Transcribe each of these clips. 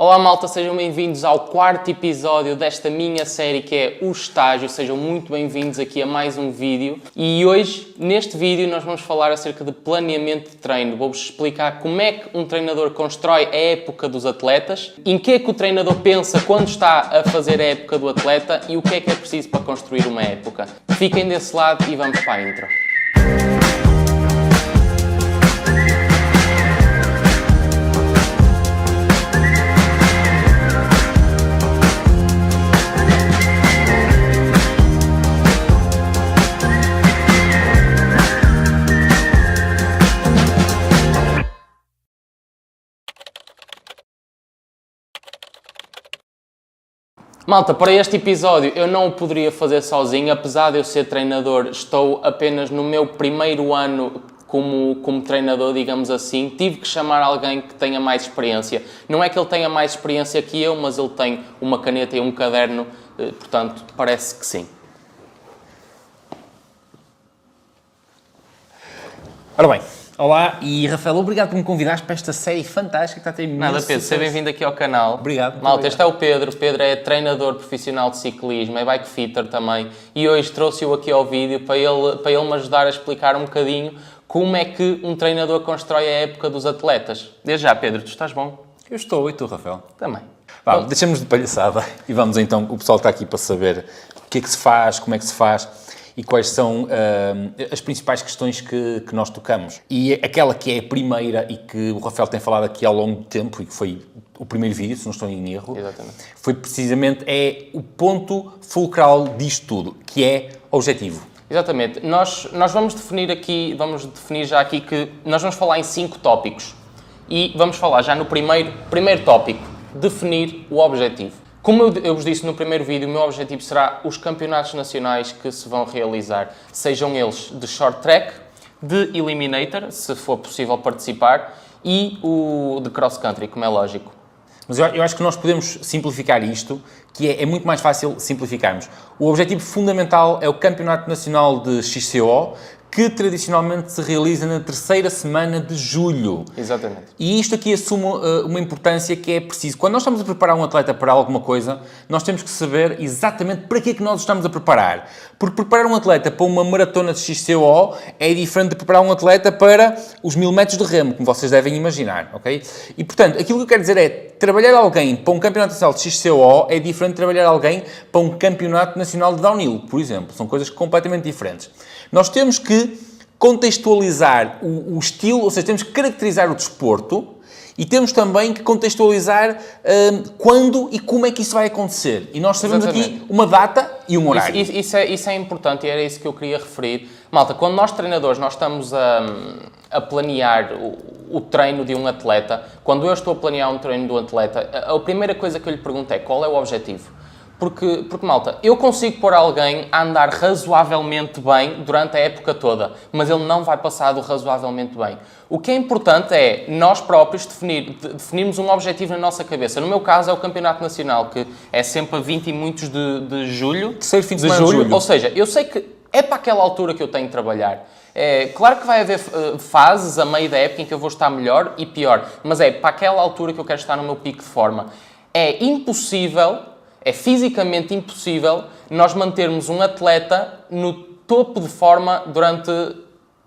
Olá malta, sejam bem-vindos ao quarto episódio desta minha série que é O Estágio. Sejam muito bem-vindos aqui a mais um vídeo. E hoje, neste vídeo, nós vamos falar acerca de planeamento de treino. Vou-vos explicar como é que um treinador constrói a época dos atletas, em que é que o treinador pensa quando está a fazer a época do atleta e o que é preciso para construir uma época. Fiquem desse lado e vamos para a intro. Malta, para este episódio eu não o poderia fazer sozinho, apesar de eu ser treinador, estou apenas no meu primeiro ano como treinador, digamos assim. Tive que chamar alguém que tenha mais experiência. Não é que ele tenha mais experiência que eu, mas ele tem uma caneta e um caderno, portanto, parece que sim. Ora bem, olá e Rafael, obrigado por me convidares para esta série fantástica que está a ter imenso Nada, Pedro, seja bem-vindo aqui ao canal. Obrigado. Malta, este é o Pedro. Pedro é treinador profissional de ciclismo, é bike fitter também. E hoje trouxe-o aqui ao vídeo para ele me ajudar a explicar um bocadinho como é que um treinador constrói a época dos atletas. Desde já, Pedro, tu estás bom? Eu estou, e tu, Rafael? Também. Deixamos de palhaçada e vamos então, o pessoal está aqui para saber o que é que se faz, como é que se faz e quais são as principais questões que nós tocamos. E aquela que é a primeira e que o Rafael tem falado aqui ao longo do tempo e que foi o primeiro vídeo, se não estou em erro, Exatamente. Foi precisamente o ponto fulcral disto tudo, que é objetivo. Exatamente. Nós vamos definir já aqui que nós vamos falar em 5 tópicos e vamos falar já no primeiro tópico, definir o objetivo. Como eu vos disse no primeiro vídeo, o meu objetivo será os campeonatos nacionais que se vão realizar, sejam eles de short track, de eliminator, se for possível participar, e o de cross country, como é lógico. Mas eu acho que nós podemos simplificar isto, que é muito mais fácil simplificarmos. O objetivo fundamental é o Campeonato Nacional de XCO, que tradicionalmente se realiza na terceira semana de julho. Exatamente. E isto aqui assume uma importância que é preciso. Quando nós estamos a preparar um atleta para alguma coisa, nós temos que saber exatamente para que é que nós estamos a preparar. Porque preparar um atleta para uma maratona de XCO é diferente de preparar um atleta para os 1000 metros de remo, como vocês devem imaginar, ok? E, portanto, aquilo que eu quero dizer é, trabalhar alguém para um campeonato nacional de XCO é diferente de trabalhar alguém para um campeonato nacional de downhill, por exemplo. São coisas completamente diferentes. Nós temos que contextualizar o estilo, ou seja, temos que caracterizar o desporto e temos também que contextualizar quando e como é que isso vai acontecer. E nós sabemos aqui uma data e um horário. Isso é importante e era isso que eu queria referir. Malta, quando nós treinadores nós estamos a planear o treino de um atleta, quando eu estou a planear um treino de um atleta, a primeira coisa que eu lhe pergunto é qual é o objetivo? Porque, malta, eu consigo pôr alguém a andar razoavelmente bem durante a época toda, mas ele não vai passar do razoavelmente bem. O que é importante é nós próprios definirmos um objetivo na nossa cabeça. No meu caso é o Campeonato Nacional, que é sempre a 20 e muitos de julho. Terceiro fim de semana de julho. Ou seja, eu sei que é para aquela altura que eu tenho de trabalhar. Claro que vai haver fases a meio da época em que eu vou estar melhor e pior, mas é para aquela altura que eu quero estar no meu pico de forma. É impossível... É fisicamente impossível nós mantermos um atleta no topo de forma durante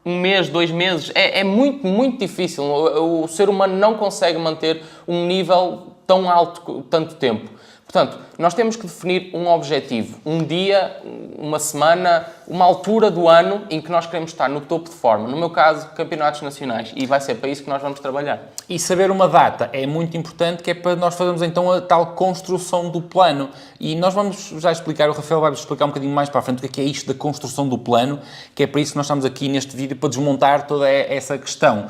1 mês, 2 meses. É muito, muito difícil. O ser humano não consegue manter um nível tão alto tanto tempo. Portanto, nós temos que definir um objetivo, um dia, uma semana, uma altura do ano em que nós queremos estar no topo de forma. No meu caso, campeonatos nacionais. E vai ser para isso que nós vamos trabalhar. E saber uma data é muito importante, que é para nós fazermos então a tal construção do plano. E nós vamos já explicar, o Rafael vai-vos explicar um bocadinho mais para a frente o que é isto da construção do plano, que é para isso que nós estamos aqui neste vídeo, para desmontar toda essa questão.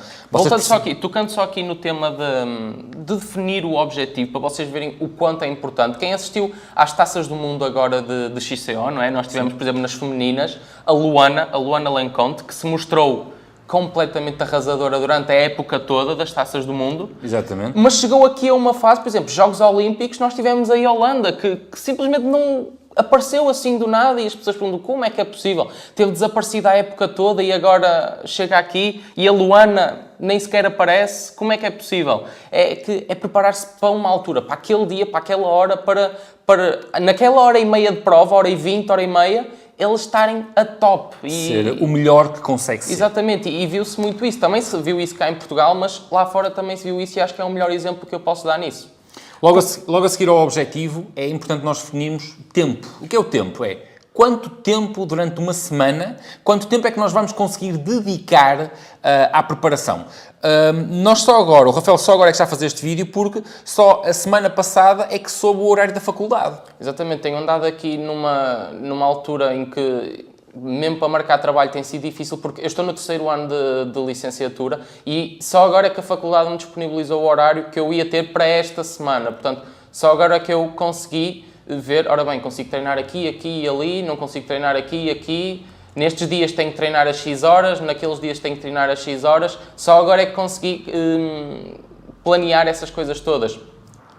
Tocando só aqui no tema de definir o objetivo, para vocês verem o quanto é importante. Quem assistiu às taças do mundo agora de XCO, não é? Nós tivemos, por exemplo, nas femininas, a Luana Lenconte, que se mostrou completamente arrasadora durante a época toda das taças do mundo. Exatamente. Mas chegou aqui a uma fase, por exemplo, Jogos Olímpicos, nós tivemos aí a Holanda, que simplesmente não apareceu assim do nada e as pessoas perguntam como é que é possível. Teve desaparecido a época toda e agora chega aqui e a Luana nem sequer aparece. Como é que é possível? É preparar-se para uma altura, para aquele dia, para aquela hora, para naquela hora e meia de prova, hora e 20, hora e meia, eles estarem a top. Ser o melhor que consegue ser. Exatamente, e viu-se muito isso. Também se viu isso cá em Portugal, mas lá fora também se viu isso e acho que é o melhor exemplo que eu posso dar nisso. Logo a seguir ao objetivo, é importante nós definirmos tempo. O que é o tempo? É quanto tempo durante uma semana, quanto tempo é que nós vamos conseguir dedicar à preparação. O Rafael só agora é que está a fazer este vídeo porque só a semana passada é que soube o horário da faculdade. Exatamente, tenho andado aqui numa altura em que, mesmo para marcar trabalho, tem sido difícil, porque eu estou no 3º ano de licenciatura e só agora é que a faculdade me disponibilizou o horário que eu ia ter para esta semana. Portanto, só agora é que eu consegui ver, ora bem, consigo treinar aqui, aqui e ali, não consigo treinar aqui e aqui. Nestes dias tenho que treinar às X horas, naqueles dias tenho que treinar às X horas. Só agora é que consegui planear essas coisas todas.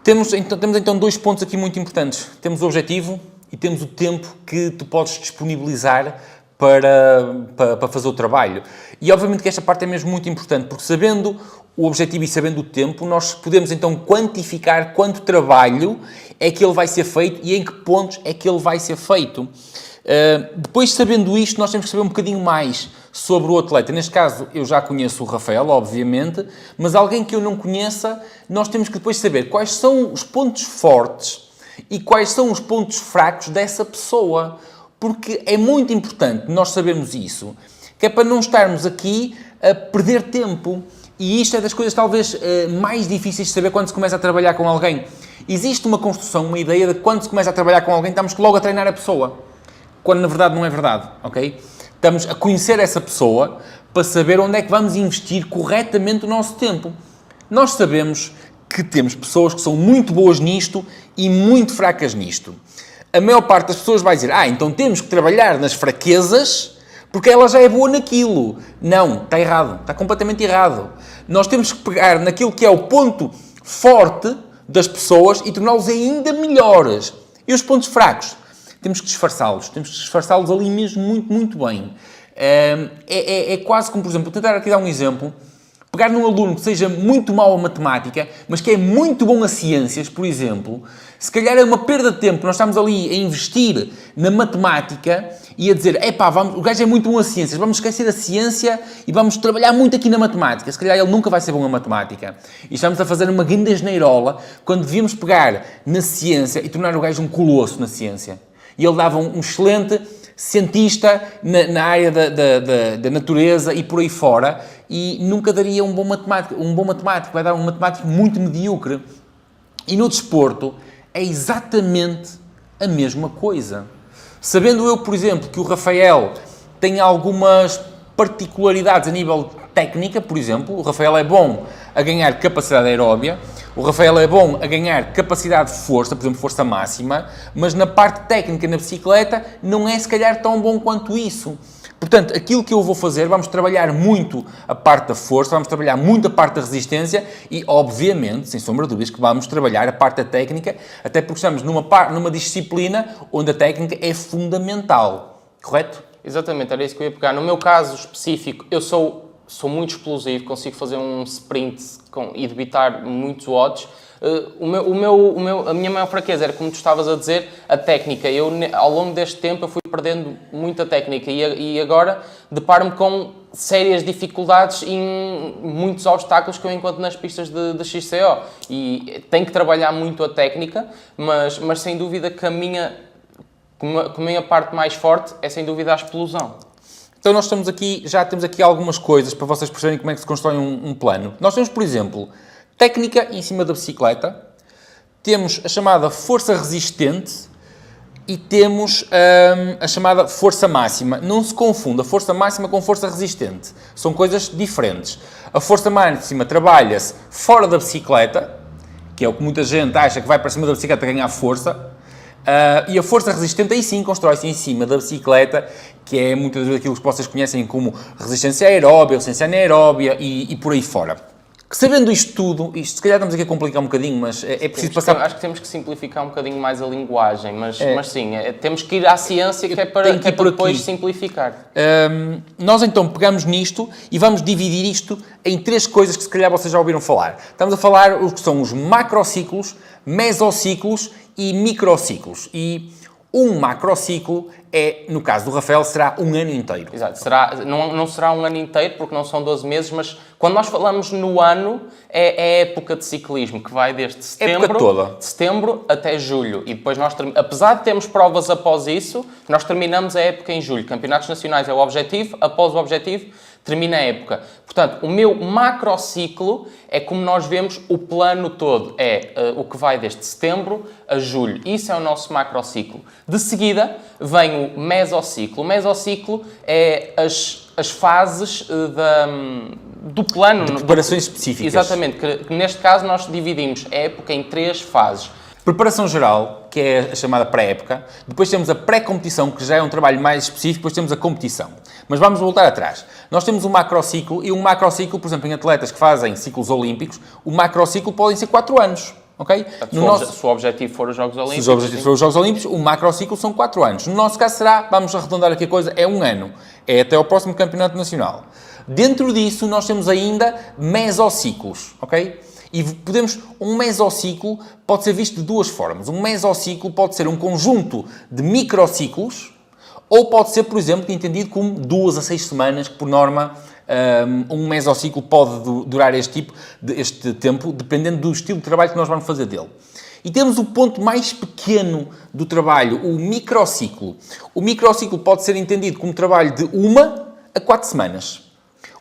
Temos então 2 pontos aqui muito importantes. Temos o objetivo e temos o tempo que tu podes disponibilizar para fazer o trabalho. E obviamente que esta parte é mesmo muito importante, porque sabendo o objetivo e sabendo o tempo, nós podemos então quantificar quanto trabalho é que ele vai ser feito e em que pontos é que ele vai ser feito. Depois, sabendo isto, nós temos que saber um bocadinho mais sobre o atleta. Neste caso, eu já conheço o Rafael, obviamente, mas alguém que eu não conheça, nós temos que depois saber quais são os pontos fortes e quais são os pontos fracos dessa pessoa. Porque é muito importante nós sabermos isso, que é para não estarmos aqui a perder tempo. E isto é das coisas talvez mais difíceis de saber quando se começa a trabalhar com alguém. Existe uma construção, uma ideia de que quando se começa a trabalhar com alguém, estamos logo a treinar a pessoa. Quando na verdade não é verdade, ok? Estamos a conhecer essa pessoa para saber onde é que vamos investir corretamente o nosso tempo. Nós sabemos que temos pessoas que são muito boas nisto e muito fracas nisto. A maior parte das pessoas vai dizer, então temos que trabalhar nas fraquezas porque ela já é boa naquilo. Não, está errado, está completamente errado. Nós temos que pegar naquilo que é o ponto forte das pessoas e torná-los ainda melhores. E os pontos fracos? Temos que disfarçá-los ali mesmo muito, muito bem. É quase como, por exemplo, vou tentar aqui dar um exemplo, pegar num aluno que seja muito mau a matemática, mas que é muito bom a ciências, por exemplo, se calhar é uma perda de tempo, nós estamos ali a investir na matemática e a dizer, o gajo é muito bom a ciências, vamos esquecer a ciência e vamos trabalhar muito aqui na matemática. Se calhar ele nunca vai ser bom a matemática. E estamos a fazer uma grande asneirola quando devíamos pegar na ciência e tornar o gajo um colosso na ciência. E ele dava um excelente cientista na área da natureza e por aí fora, e nunca daria um bom matemático. Um bom matemático vai dar um matemático muito medíocre. E no desporto é exatamente a mesma coisa. Sabendo eu, por exemplo, que o Rafael tem algumas particularidades a nível técnica, por exemplo, o Rafael é bom a ganhar capacidade aeróbia, o Rafael é bom a ganhar capacidade de força, por exemplo, força máxima, mas na parte técnica na bicicleta não é se calhar tão bom quanto isso. Portanto, aquilo que eu vou fazer, vamos trabalhar muito a parte da força, vamos trabalhar muito a parte da resistência e, obviamente, sem sombra de dúvidas, que vamos trabalhar a parte da técnica, até porque estamos numa disciplina onde a técnica é fundamental. Correto? Exatamente, era isso que eu ia pegar. No meu caso específico, eu sou muito explosivo, consigo fazer um sprint e debitar muitos watts. A minha maior fraqueza era, como tu estavas a dizer, a técnica. Ao longo deste tempo, eu fui perdendo muita técnica e agora deparo-me com sérias dificuldades em muitos obstáculos que eu encontro nas pistas de XCO. E tenho que trabalhar muito a técnica, mas sem dúvida que a minha parte mais forte é, sem dúvida, a explosão. Então nós já temos aqui algumas coisas para vocês perceberem como é que se constrói um plano. Nós temos, por exemplo, técnica em cima da bicicleta, temos a chamada força resistente e temos a chamada força máxima. Não se confunda força máxima com força resistente. São coisas diferentes. A força máxima trabalha-se fora da bicicleta, que é o que muita gente acha que vai para cima da bicicleta ganhar força. E a força resistente aí sim constrói-se em cima da bicicleta, que é muitas vezes aquilo que vocês conhecem como resistência aeróbia, resistência anaeróbia e por aí fora. que sabendo isto tudo, isto se calhar estamos aqui a complicar um bocadinho, mas é preciso passar... Acho que temos que simplificar um bocadinho mais a linguagem, mas sim, temos que ir à ciência que é para depois simplificar. Nós então pegamos nisto e vamos dividir isto em 3 coisas que se calhar vocês já ouviram falar. Estamos a falar o que são os macrociclos, mesociclos e microciclos. E um macrociclo no caso do Rafael, será um ano inteiro. Exato. Não será um ano inteiro, porque não são 12 meses, mas quando nós falamos no ano, é a época de ciclismo, que vai desde setembro até julho. E depois apesar de termos provas após isso, nós terminamos a época em julho. Campeonatos nacionais é o objetivo, após o objetivo, termina a época. Portanto, o meu macrociclo é como nós vemos o plano todo. É o que vai desde setembro a julho. Isso é o nosso macrociclo. De seguida, vem o mesociclo. O mesociclo é as fases do plano. De preparações específicas. Exatamente. Que neste caso nós dividimos a época em 3 fases. Preparação geral, que é a chamada pré-época. Depois temos a pré-competição, que já é um trabalho mais específico. Depois temos a competição. Mas vamos voltar atrás. Nós temos um macrociclo e um macrociclo, por exemplo, em atletas que fazem ciclos olímpicos, o macrociclo podem ser 4 anos. Okay? Se o objetivo for os Jogos Olímpicos. Se o objetivo for os Jogos Olímpicos, o macrociclo são 4 anos. No nosso caso será, vamos arredondar aqui a coisa, é 1 ano. É até ao próximo Campeonato Nacional. Dentro disso, nós temos ainda mesociclos, ok? E um mesociclo pode ser visto de 2 formas. Um mesociclo pode ser um conjunto de microciclos, ou pode ser, por exemplo, entendido como 2 a 6 semanas, que por norma um mesociclo pode durar este tempo, dependendo do estilo de trabalho que nós vamos fazer dele. E temos o ponto mais pequeno do trabalho, o microciclo. O microciclo pode ser entendido como trabalho de 1 a 4 semanas.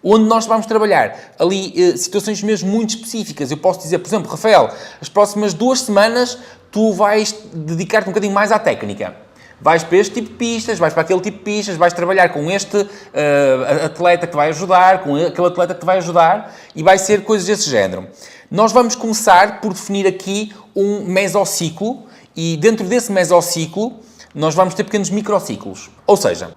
Onde nós vamos trabalhar ali situações mesmo muito específicas. Eu posso dizer, por exemplo, Rafael, as próximas 2 semanas tu vais dedicar-te um bocadinho mais à técnica. Vais para este tipo de pistas, vais para aquele tipo de pistas, vais trabalhar com este atleta que te vai ajudar, com aquele atleta que te vai ajudar, e vai ser coisas desse género. Nós vamos começar por definir aqui um mesociclo, e dentro desse mesociclo nós vamos ter pequenos microciclos. Ou seja,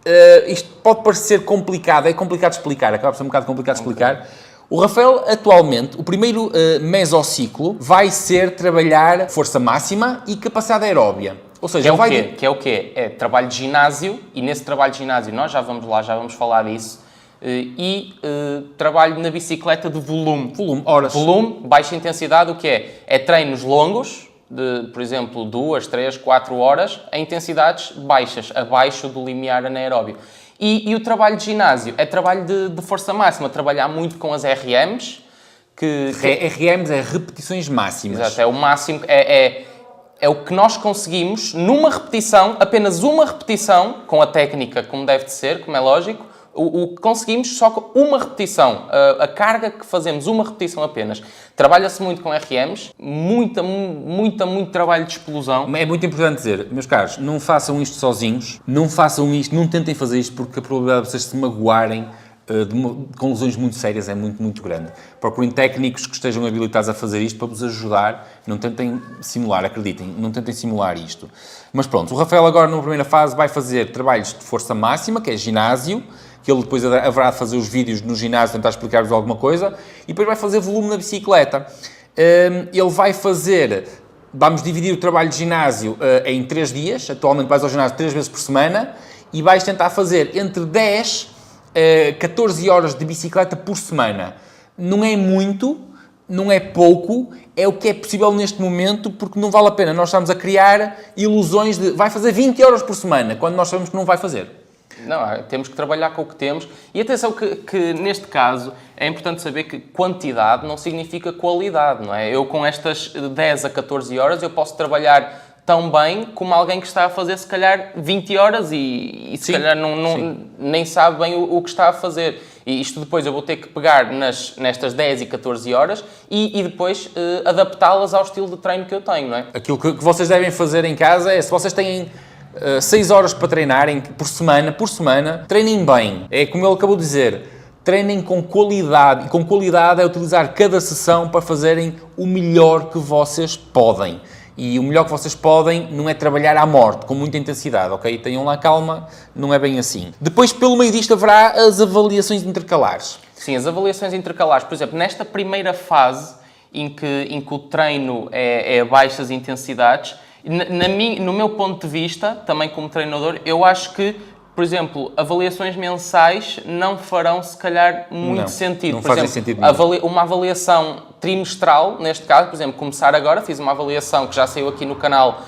isto pode parecer complicado, é complicado de explicar, acaba por ser um bocado complicado de explicar. O Rafael, atualmente, o primeiro mesociclo vai ser trabalhar força máxima e capacidade aeróbia. Ou seja, que é o quê? É trabalho de ginásio, e nesse trabalho de ginásio nós já vamos falar disso, trabalho na bicicleta de volume. Horas. Volume, baixa intensidade, o que é? É treinos longos, de, por exemplo, 2, 3, 4 horas, a intensidades baixas, abaixo do limiar anaeróbio. E o trabalho de ginásio é trabalho de força máxima, trabalhar muito com as RMs. RMs é repetições máximas. Exato, é o máximo, é o que nós conseguimos numa repetição, apenas uma repetição, com a técnica como deve de ser, como é lógico, o que conseguimos só com uma repetição. A carga que fazemos, uma repetição apenas. Trabalha-se muito com RMs, muito trabalho de explosão. É muito importante dizer, meus caros, não façam isto sozinhos, não tentem fazer isto, porque a probabilidade de vocês se magoarem com lesões muito sérias é muito grande. Procurem técnicos que estejam habilitados a fazer isto para vos ajudar. Não tentem simular, acreditem, não tentem simular isto. Mas pronto, o Rafael agora, numa primeira fase, vai fazer trabalhos de força máxima, que é ginásio, que ele depois haverá de fazer os vídeos no ginásio, tentar explicar-vos alguma coisa, e depois vai fazer volume na bicicleta. Ele vai fazer... Vamos dividir o trabalho de ginásio em 3 dias. Atualmente vais ao ginásio 3 vezes por semana, e vais tentar fazer entre 10 14 horas de bicicleta por semana. Não é muito, não é pouco, é o que é possível neste momento, porque não vale a pena nós estamos a criar ilusões de vai fazer 20 horas por semana, quando nós sabemos que não vai fazer. Não, temos que trabalhar com o que temos. E atenção que neste caso é importante saber que quantidade não significa qualidade, não é? Eu com estas 10 a 14 horas eu posso trabalhar tão bem como alguém que está a fazer se calhar 20 horas e se calhar nem sabe bem o que está a fazer. E isto depois eu vou ter que pegar nestas 10 e 14 horas e depois adaptá-las ao estilo de treino que eu tenho, não é? Aquilo que vocês devem fazer em casa é, se vocês têm 6 horas para treinarem por semana, treinem bem. É como ele acabou de dizer, treinem com qualidade. E com qualidade é utilizar cada sessão para fazerem o melhor que vocês podem. E o melhor que vocês podem não é trabalhar à morte, com muita intensidade, ok? Tenham lá calma, não é bem assim. Depois, pelo meio disto, haverá as avaliações intercalares. Sim, as avaliações intercalares, por exemplo, nesta primeira fase em que o treino é a baixas intensidades, no meu ponto de vista, também como treinador, eu acho que, por exemplo, avaliações mensais não farão, se calhar, muito sentido. Não por fazem exemplo, sentido nenhum. uma avaliação trimestral, neste caso, por exemplo, começar agora, fiz uma avaliação que já saiu aqui no canal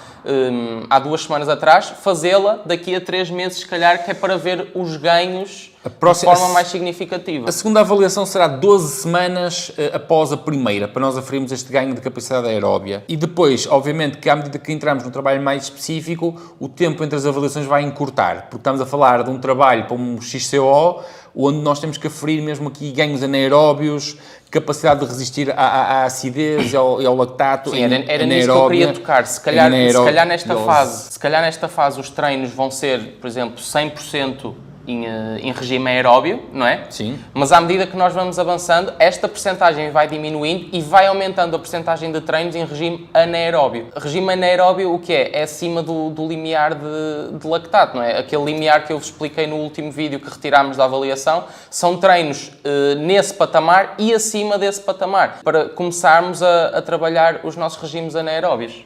há 2 semanas atrás, fazê-la daqui a 3 meses, se calhar, que é para ver os ganhos de forma mais significativa. A segunda avaliação será 12 semanas após a primeira, para nós aferirmos este ganho de capacidade aeróbia. E depois, obviamente, que à medida que entramos num trabalho mais específico, o tempo entre as avaliações vai encurtar, porque estamos a falar de um trabalho para um XCO, onde nós temos que aferir mesmo aqui ganhos anaeróbios, capacidade de resistir à acidez e ao lactato. Sim, era nisso que eu queria tocar. Se calhar nesta fase os treinos vão ser, por exemplo, 100% em regime aeróbio, não é? Sim. Mas à medida que nós vamos avançando, esta percentagem vai diminuindo e vai aumentando a percentagem de treinos em regime anaeróbio. Regime anaeróbio, o que é? É acima do limiar de lactato, não é? Aquele limiar que eu vos expliquei no último vídeo que retirámos da avaliação. São treinos nesse patamar e acima desse patamar, para começarmos a trabalhar os nossos regimes anaeróbios.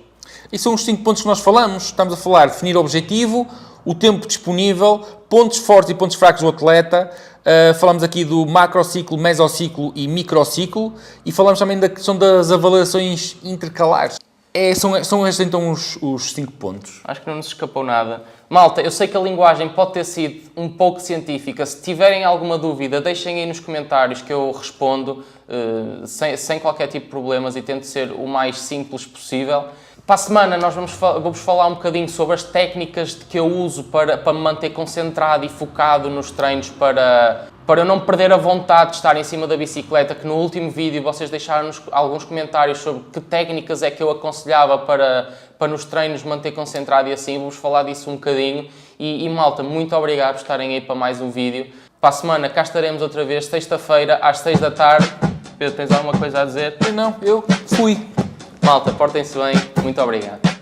E são os 5 pontos que nós falamos. Estamos a falar de definir o objetivo, o tempo disponível, pontos fortes e pontos fracos do atleta. Falamos aqui do macrociclo, mesociclo e microciclo. E falamos também da questão das avaliações intercalares. São estes então os 5 pontos. Acho que não nos escapou nada. Malta, eu sei que a linguagem pode ter sido um pouco científica. Se tiverem alguma dúvida, deixem aí nos comentários que eu respondo sem qualquer tipo de problemas e tento ser o mais simples possível. Para a semana vou-vos falar um bocadinho sobre as técnicas que eu uso para me manter concentrado e focado nos treinos para eu não perder a vontade de estar em cima da bicicleta, que no último vídeo vocês deixaram alguns comentários sobre que técnicas é que eu aconselhava para nos treinos manter concentrado e assim, vou-vos falar disso um bocadinho. E malta, muito obrigado por estarem aí para mais um vídeo. Para a semana cá estaremos outra vez, sexta-feira, às 6 da tarde. Pedro, tens alguma coisa a dizer? Não, eu fui. Malta, portem-se bem. Muito obrigado.